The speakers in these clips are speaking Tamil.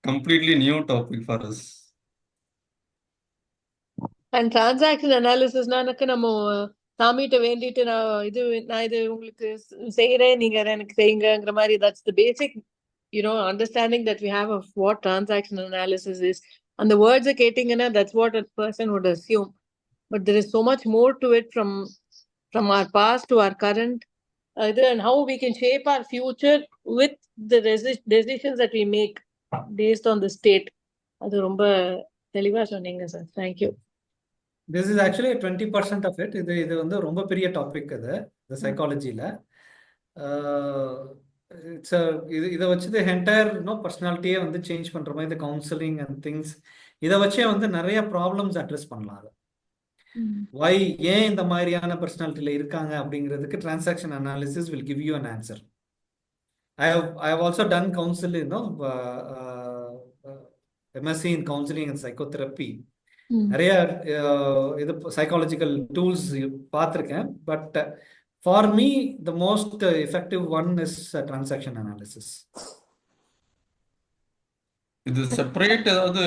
completely new topic for us. And transaction அனாலிசிஸ்னாக்க நம்ம சாமிகிட்ட வேண்டிட்டு நான் இது உங்களுக்கு செய்யறேன், நீங்க எனக்கு செய்யுங்கிற மாதிரி. That's the basic understanding that we have of what transaction analysis is. அந்த வேர்ட்ஸை கேட்டீங்கன்னா that's what a person would assume. But there is so much more to it from our past to our current, and how we can shape our future with the decisions that we make based on the state. அது ரொம்ப தெளிவா சொன்னீங்க sir. Thank you. This is actually 20% of it. இது வந்து ரொம்ப பெரிய டாபிக் அது இந்த சைக்காலஜியில். இட்ஸ் இதை வச்சு என்டையர் பர்சனாலிட்டியே வந்து சேஞ்ச் பண்ணுற மாதிரி இந்த கவுன்சிலிங் அண்ட் திங்ஸ் இதை வச்சே வந்து நிறைய ப்ராப்ளம்ஸ் அட்ரஸ் பண்ணலாம். அது வை ஏன் இந்த மாதிரியான பர்சனாலிட்டியில் இருக்காங்க அப்படிங்கிறதுக்கு transaction analysis will give you an answer. I have also done counseling, MSc in counseling and psychotherapy. நிறைய இது சைக்காலஜிக்கல் டூல்ஸ் பார்த்துருக்கேன். But for me the most effective one is transaction analysis. இது செப்பரேட் ஏதாவது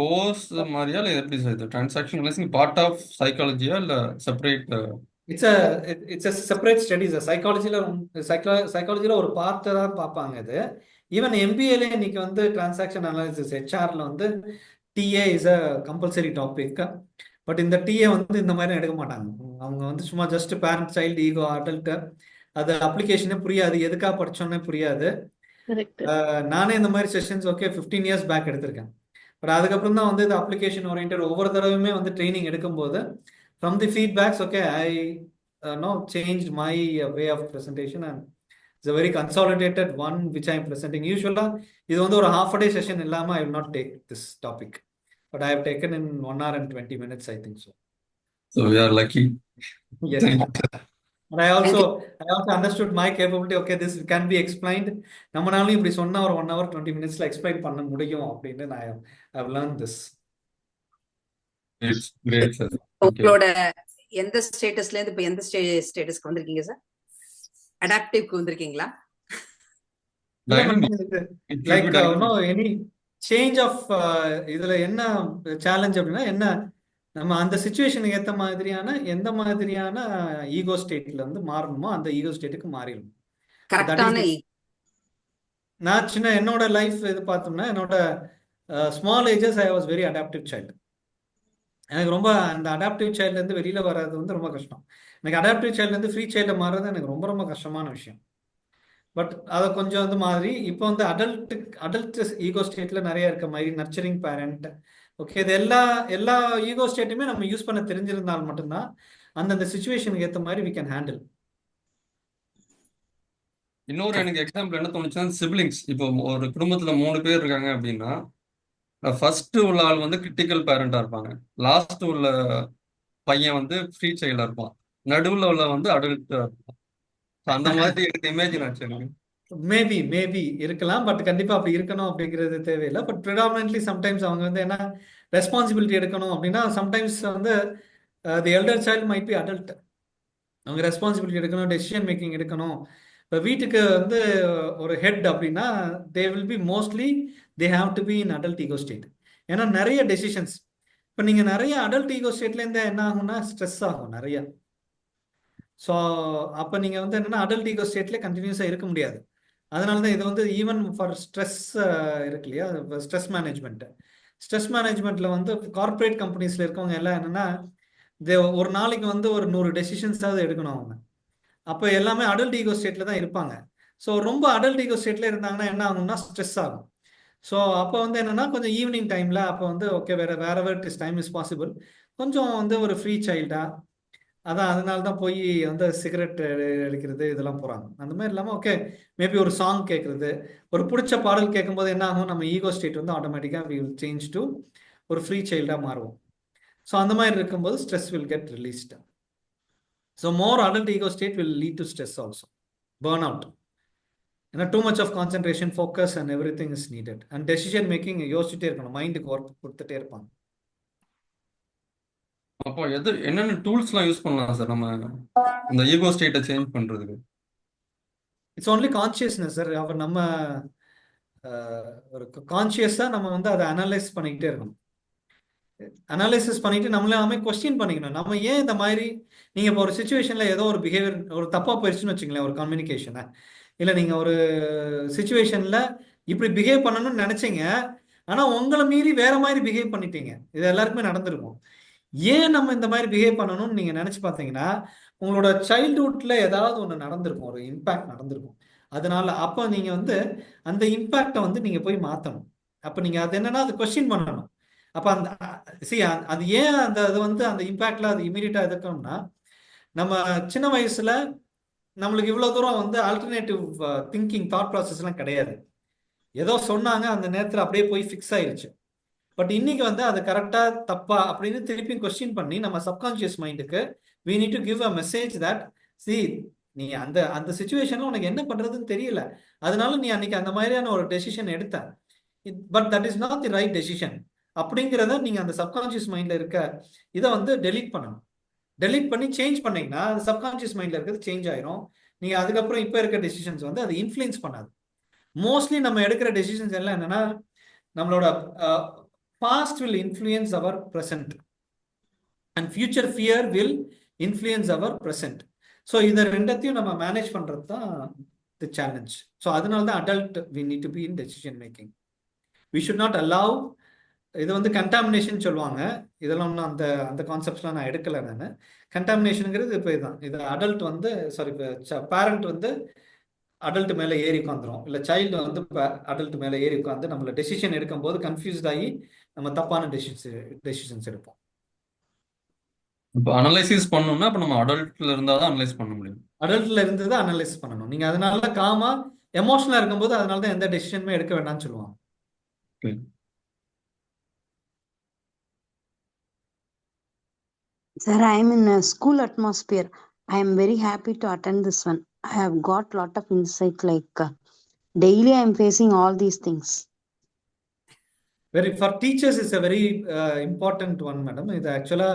கோர்ஸ் மாதிரியா இல்லை எப்படி சார்? இது டிரான்சாக்ஷன் அனாலிசிஸ் பார்ட் ஆஃப் சைக்காலஜியா இல்லை separate? It's a separate studies. சைக்காலஜியில் ஒரு பார்ட்டை தான் பார்ப்பாங்க. இது ஈவன் எம்பிஏல இன்னைக்கு வந்து டிரான்சாக்ஷன் அனாலிசிஸ் ஹெச்ஆர்ல வந்து TA is a compulsory topic. But இந்த டிஏ வந்து இந்த மாதிரி எடுக்க மாட்டாங்க. அவங்க வந்து சும்மா just parent child ego adult அது அப்ளிகேஷனே புரியாது, எதுக்காக படிச்சோன்னே புரியாது. நானே இந்த மாதிரி செஷன்ஸ் 15 years பேக் எடுத்திருக்கேன். பட் அதுக்கப்புறம் தான் வந்து இது அப்ளிகேஷன் ஓரியன்டட் ஒவ்வொரு தடவையுமே வந்து ட்ரைனிங் எடுக்கும்போது from the feedbacks I changed my way of presentation and it's a very consolidated one which I am presenting. Usually இது வந்து ஒரு half a day session இல்லாம I will not take this topic, but I have taken in 1 hour and 20 minutes, I think so. So we are lucky. Yes. And I also understood my capability. This can be explained. நம்மனாலும் இப்படி சொன்னா ஒரு 1 hour 20 minutesல explain பண்ண முடியும் அப்படின்னு I have learned this. It's great sir. உங்களோட எந்த ஸ்டேட்டஸ்ல இருந்து இப்ப எந்த ஸ்டேட்டஸ்க்கு வந்திருக்கீங்க சார்? அடாப்டிவ்க்கு வந்திருக்கீங்களா? Like any change of இதுல என்ன சேலஞ்ச் அப்படின்னா என்ன நம்ம அந்த சிச்சுவேஷனுக்கு ஏற்ற மாதிரியான எந்த மாதிரியான ஈகோ ஸ்டேட்ல வந்து மாறணுமோ அந்த ஈகோ ஸ்டேட்டுக்கு மாறிடும். நான் என்னோட லைஃப் இது பார்த்தோம்னா என்னோட small ages I was very adaptive child. எனக்கு ரொம்ப அந்த அடாப்டிவ் சைல்ட்லேருந்து வெளியில் வர்றது வந்து ரொம்ப கஷ்டம். எனக்கு அடாப்டிவ் சைல்ட்லேருந்து ஃப்ரீ சைல்டு மாறுறது எனக்கு ரொம்ப ரொம்ப கஷ்டமான விஷயம். பட் அதை கொஞ்சம் வந்து மாதிரி இப்போ வந்து அடல்ட் ஈகோ ஸ்டேட்டில் நிறைய இருக்க மாதிரி நர்ச்சரிங் பேரண்ட் இது எல்லா ஈகோ ஸ்டேட்டுமே நம்ம யூஸ் பண்ண தெரிஞ்சிருந்தால் மட்டும்தான் அந்தந்த சிச்சுவேஷனுக்கு ஏற்ற மாதிரி வி கேன் ஹேண்டில். இன்னொரு எனக்கு எக்ஸாம்பிள் என்ன தோணுச்சுன்னா சிப்ளிங்ஸ். இப்போ ஒரு குடும்பத்தில் 3 பேர் இருக்காங்க அப்படின்னா ஃபர்ஸ்ட் உள்ள ஆள் வந்து கிரிட்டிக்கல் பேரண்டா இருப்பாங்க, லாஸ்ட் உள்ள பையன் வந்து ஃப்ரீ சைல்டா இருப்பான், நடுவுல உள்ள வந்து அடல்ட்டா இருப்பான். அந்த மாதிரி எனக்கு இமேஜின் ஆச்சு எனக்கு. மேபி இருக்கலாம், பட் கண்டிப்பா அப்படி இருக்கணும் அப்படிங்கிறது தேவையில்லை. பட் ப்ரிடாமினன்ட்லி சம்டைம்ஸ் அவங்க வந்து என்ன ரெஸ்பான்சிபிலிட்டி எடுக்கணும் அப்படின்னா சம்டைம்ஸ் வந்து the elder child might be adult. அவங்க ரெஸ்பான்சிபிலிட்டி எடுக்கணும், டெசிஷன் மேக்கிங் எடுக்கணும். இப்போ வீட்டுக்கு வந்து ஒரு ஹெட் அப்படின்னா they will be mostly they have to be in adult ego state. ஏன்னா நிறைய டெசிஷன்ஸ் இப்போ நீங்கள் நிறைய அடல்ட் ஈகோ ஸ்டேட்லேருந்து என்ன ஆகும்னா ஸ்ட்ரெஸ் ஆகும் நிறைய. ஸோ அப்போ நீங்கள் வந்து என்னென்னா அடல்ட் ஈகோ ஸ்டேட்லேயே கண்டினியூஸாக இருக்க முடியாது. அதனால தான் இது வந்து ஈவன் ஃபார் ஸ்ட்ரெஸ் இருக்கு இல்லையா, ஸ்ட்ரெஸ் மேனேஜ்மெண்ட்டில் வந்து கார்பரேட் கம்பெனிஸில் இருக்கவங்க எல்லாம் என்னென்னா ஒரு நாளைக்கு வந்து ஒரு 100 டெசிஷன்ஸாவது எடுக்கணும் அவங்க. அப்போ எல்லாமே அடல்ட் ஈகோ ஸ்டேட்டில் தான் இருப்பாங்க. ஸோ ரொம்ப அடல்ட் ஈகோ ஸ்டேட்டில் இருந்தாங்கன்னா என்ன ஆகும்னா ஸ்ட்ரெஸ் ஆகும். ஸோ அப்போ வந்து என்னென்னா கொஞ்சம் ஈவினிங் டைமில் அப்போ வந்து வேற டைம் இஸ் பாசிபிள் கொஞ்சம் வந்து ஒரு ஃப்ரீ சைல்டா அதனால தான் போய் வந்து சிகரெட் அடிக்கிறது இதெல்லாம் போகிறாங்க. அந்த மாதிரி இல்லாமல் மேபி ஒரு சாங் கேட்குறது, ஒரு பிடிச்ச பாடல் கேட்கும்போது என்ன ஆகும், நம்ம ஈகோ ஸ்டேட் வந்து ஆட்டோமேட்டிக்காக வி வில் சேஞ்ச் டு ஒரு ஃப்ரீ சைல்டாக மாறுவோம். ஸோ அந்த மாதிரி இருக்கும்போது stress will get released. So more adult ego state will lead to stress also, burn out. ஏன்னா too much of concentration, focus and everything is needed. And decision making யோசிச்சுட்டே இருக்கணும், மைண்டுக்கு ஒர்க் கொடுத்துட்டே இருப்பாங்க. அப்போ என்னென்ன டூல்ஸ்லாம் யூஸ் பண்ணலாம் சார் நம்ம இந்த ஈகோ ஸ்டேட்டை சேஞ்ச் பண்ணுறதுக்கு? It's only consciousness sir. அவர் நம்ம ஒரு கான்சியஸா நம்ம வந்து அதை அனலைஸ் பண்ணிக்கிட்டே இருக்கணும். அனாலிசிஸ் பண்ணிட்டு நம்மளாமே கொஸ்டின் பண்ணிக்கணும். நம்ம ஏன் இந்த மாதிரி நீங்க இப்போ ஒரு சுச்சுவேஷன்ல ஏதோ ஒரு பிஹேவியர் ஒரு தப்பா போயிடுச்சுன்னு வச்சுங்களேன், ஒரு கம்யூனிகேஷனை இல்லை நீங்க ஒரு சுச்சுவேஷன்ல இப்படி பிஹேவ் பண்ணணும்னு நினைச்சீங்க, ஆனா உங்களை மீறி வேற மாதிரி பிஹேவ் பண்ணிட்டீங்க. இது எல்லாருக்குமே நடந்திருக்கும். ஏன் நம்ம இந்த மாதிரி பிஹேவ் பண்ணணும்னு நீங்க நினைச்சு பார்த்தீங்கன்னா, உங்களோட சைல்ட்ஹுட்ல ஏதாவது ஒன்று நடந்திருக்கும், ஒரு இம்பாக்ட் நடந்திருக்கும். அதனால அப்போ நீங்க வந்து அந்த இம்பாக்டை வந்து நீங்க போய் மாற்றணும். அப்போ நீங்க அது என்னன்னா அது கொஸ்டின் பண்ணணும். அப்போ அந்த அது ஏன் அந்த அது வந்து அந்த இம்பாக்ட்ல அது இமீடியட்டா இருக்கணும்னா, நம்ம சின்ன வயசுல நம்மளுக்கு இவ்வளவு தூரம் வந்து ஆல்டர்னேட்டிவ் திங்கிங் தாட் ப்ராசஸ் எல்லாம் கிடையாது. ஏதோ சொன்னாங்க அந்த நேரத்தில் அப்படியே போய் ஃபிக்ஸ் ஆயிருச்சு. பட் இன்னைக்கு வந்து அது கரெக்டா தப்பா அப்படின்னு திருப்பி கொஸ்டின் பண்ணி நம்ம சப்கான்சியஸ் மைண்டுக்கு we need to give a message that see நீ அந்த அந்த சுச்சுவேஷன்ல உனக்கு என்ன பண்றதுன்னு தெரியல, அதனால நீ அன்னைக்கு அந்த மாதிரியான ஒரு டெசிஷன் எடுத்த, but that is not the right decision அப்படிங்கிறத நீங்க அந்த சப்கான்சியஸ் மைண்ட்ல இருக்க இதை வந்து டெலீட் பண்ணணும். டெலீட் பண்ணி சேஞ்ச் பண்ணீங்கன்னா அது சப்கான்சியஸ் மைண்ட்ல இருக்கிறது சேஞ்ச் ஆயிரும். நீங்க அதுக்கப்புறம் இப்போ இருக்க டெசிஷன்ஸ் வந்து அது இன்ஃப்ளூயன்ஸ் பண்ணாது. மோஸ்ட்லி நம்ம எடுக்கிற டெசிஷன்ஸ் எல்லாம் என்னன்னா, நம்மளோட past will influence our present and future fear will influence our present. So இதை ரெண்டத்தையும் நம்ம மேனேஜ் பண்றது தான் the challenge. So அதனால தான் adult we need to be in decision making. We should not allow, இது வந்து கண்டாமினேஷன் சொல்லுவாங்க, இதெல்லாம் ஒன்றும் அந்த அந்த கான்செப்ட்ஸ்லாம் நான் எடுக்கலை. நான் கண்டாமினேஷனுங்கிறது இப்போ இதுதான். இது அடல்ட் வந்து சாரி பேரண்ட் வந்து அடல்ட் மேலே ஏறி உட்காந்துரும், இல்லை சைல்டு வந்து அடல்ட் மேலே ஏறி உட்காந்து நம்மளை டெசிஷன் எடுக்கும் போது கன்ஃபியூஸ்ட் ஆகி நம்ம தப்பான டெசிஷன்ஸ் எடுப்போம். இப்போ அனலைசிஸ் பண்ணணும்னா இப்போ நம்ம அடல்ட்ல இருந்தால் தான் அனலைஸ் பண்ண முடியும். அடல்ட்ல இருந்து தான் அனலைஸ் பண்ணணும். நீங்க அதனால காமா எமோஷனலா இருக்கும்போது அதனால தான் எந்த டெசிஷனுமே எடுக்க வேண்டாம்னு சொல்லுவாங்க. Sir, I am in a school atmosphere. I am very happy to attend this one. I have got lot of insight, like daily I am facing all these things. For teachers it's a very important one, madam. இது ஆக்சுவலா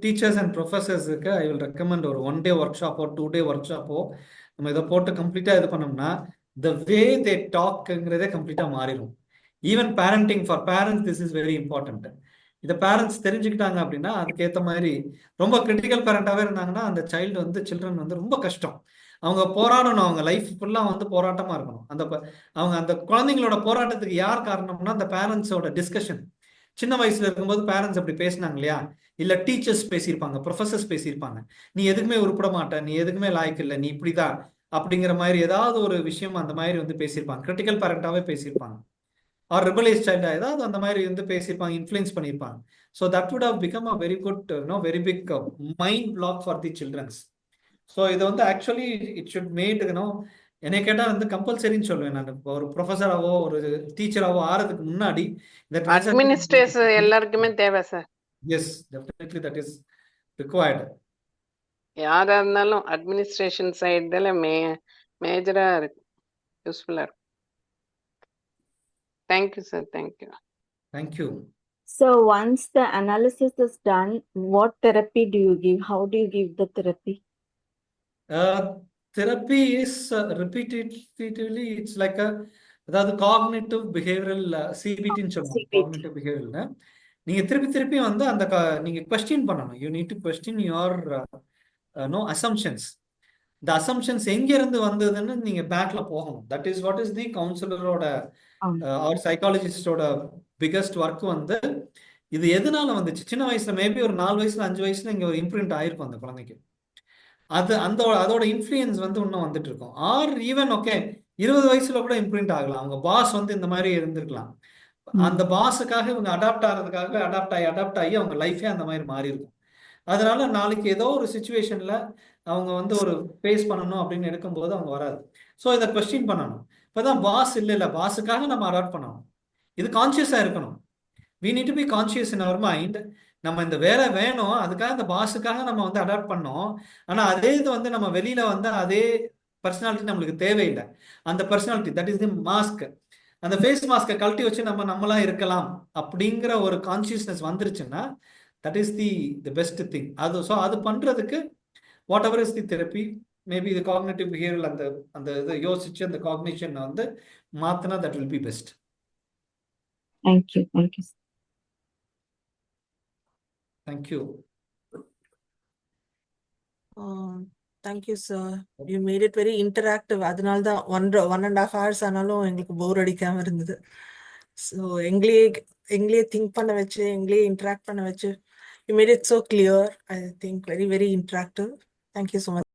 டீச்சர்ஸ் அண்ட் ப்ரொஃபஸர்ஸுக்கு ஐ வில் ரெக்கமெண்ட் ஒரு 1 day ஒர்க்-ஷாப்போ 2 day ஒர்க்-ஷாப்போ நம்ம இதை போட்டு கம்ப்ளீட்டா இது பண்ணோம்னா த வே தே டாக்ங்கிறதே கம்ப்ளீட்டா மாறிடும். Even parenting for parents this is very important. இதை பேரண்ட்ஸ் தெரிஞ்சுக்கிட்டாங்க அப்படின்னா அதுக்கேற்ற மாதிரி ரொம்ப கிரிட்டிக்கல் பேரண்டாகவே இருந்தாங்கன்னா அந்த சைல்டு வந்து சில்ட்ரன் வந்து ரொம்ப கஷ்டம். அவங்க போராடணும், அவங்க லைஃப் ஃபுல்லாக வந்து போராட்டமாக இருக்கணும். அவங்க அந்த குழந்தைங்களோட போராட்டத்துக்கு யார் காரணம்னா அந்த பேரண்ட்ஸோட டிஸ்கஷன். சின்ன வயசுல இருக்கும்போது பேரண்ட்ஸ் அப்படி பேசினாங்க இல்லையா, இல்லை டீச்சர்ஸ் பேசியிருப்பாங்க, ப்ரொஃபஸர்ஸ் பேசியிருப்பாங்க, நீ எதுக்குமே உருப்பட மாட்ட, நீ எதுக்குமே லாய்க்கு இல்லை, நீ இப்படிதான் அப்படிங்கிற மாதிரி ஏதாவது ஒரு விஷயம் அந்த மாதிரி வந்து பேசியிருப்பாங்க. கிரிட்டிக்கல் பேரண்டாகவே பேசியிருப்பாங்க. ஆர் ரிபலியஸ் சைல்டா ஏதாவது அந்த மாதிரி வந்து பேசியிருப்பாங்க, இன்ஃப்ளூயன்ஸ் பண்ணியிருப்பாங்க. So that would have become a very good very big mind block for the childrens. So இதை வந்து ஆக்சுவலி இட் ஷுட் மேட் என்னை கேட்டால் வந்து கம்பல்சரின்னு சொல்லுவேன். நான் இப்போ ஒரு ப்ரொஃபஸராவோ ஒரு டீச்சராவோ ஆறதுக்கு முன்னாடி அட்மினிஸ்ட்ரேஷன் எல்லாருக்குமே தேவை sir. Yes, definitely that is required. யாரா இருந்தாலும் அட்மினிஸ்ட்ரேஷன் சைடுல மேஜரா இருக்கு, யூஸ்ஃபுல்லா இருக்கும். Thank you sir. Thank you. So once the analysis is done, what therapy do you give? How do you give the therapy? Therapy is repeatedly, it's like அதாவது காக்னிட்டிவ் பிஹேவியரல் சிபிடின்னு சொல்லுவாங்க. காக்னிட்டிவ் பிஹேவியரல் நீங்க திருப்பி வந்து அந்த நீங்க கொஸ்டின் பண்ணணும். You need to question your assumptions. இந்த அசம்ஷன்ஸ் எங்க இருந்து வந்ததுன்னு நீங்க பேக்ல போகணும். That is what is the கவுன்சிலரோட ஆர் சைக்காலஜிஸ்டோட பிகஸ்ட் ஒர்க் வந்து இது எதனால வந்துச்சு. சின்ன வயசுல மேபி ஒரு 4 வயசுல 5 வயசுல இங்க ஒரு இம்ப்ரிண்ட் ஆயிருக்கும் அந்த குழந்தைக்கு. அதோட இன்ஃப்ளூயன்ஸ் வந்து இன்னும் வந்துட்டு இருக்கும். ஆர் ஈவன் ஓகே 20 வயசுல கூட இம்ப்ரிண்ட் ஆகலாம். அவங்க பாஸ் வந்து இந்த மாதிரி இருந்திருக்கலாம். அந்த பாஸுக்காக இவங்க அடாப்ட் ஆகிறதுக்காக அடாப்ட் ஆகி அவங்க லைஃபே அந்த மாதிரி மாறி இருக்கும். அதனால நாளைக்கு ஏதோ ஒரு சுச்சுவேஷன்ல அவங்க வந்து ஒரு ஃபேஸ் பண்ணணும் அப்படின்னு எடுக்கும்போது அவங்க வராது. ஸோ இதை கொஸ்டின் பண்ணணும். இப்போதான் பாஸ் இல்லை பாஸுக்காக நம்ம அடாப்ட் பண்ணணும். இது கான்சியஸா இருக்கணும். we need to be conscious in our mind. நம்ம இந்த வேலை வேணும், அதுக்காக இந்த பாஸுக்காக நம்ம வந்து அடாப்ட் பண்ணோம். ஆனா அதே இது வந்து நம்ம வெளியில வந்து அதே பர்சனாலிட்டி நம்மளுக்கு தேவையில்லை. அந்த personality that is the mask. அந்த ஃபேஸ் மாஸ்கை கழட்டி வச்சு நம்மளா இருக்கலாம் அப்படிங்கிற ஒரு கான்சியஸ்னஸ் வந்துருச்சுன்னா that is the best thing. அது பண்றதுக்கு whatever is the therapy maybe இது காக்னிட்டிவ் பிஹேவியர் அந்த அந்த இதை யோசிச்சு அந்த காக்னிஷன் வந்து மாத்தினா that will be best. Thank you. Thank you. Thank you. Thank you, sir. You made it very interactive. அதனால தான் 1.5 hours ஆனாலும் எங்களுக்கு போர் அடிக்காம இருந்தது. ஸோ எங்களையே திங்க் பண்ண வச்சு எங்களையே இன்டராக்ட் பண்ண வச்சு you made it so clear. I think very, very interactive. Thank you so much.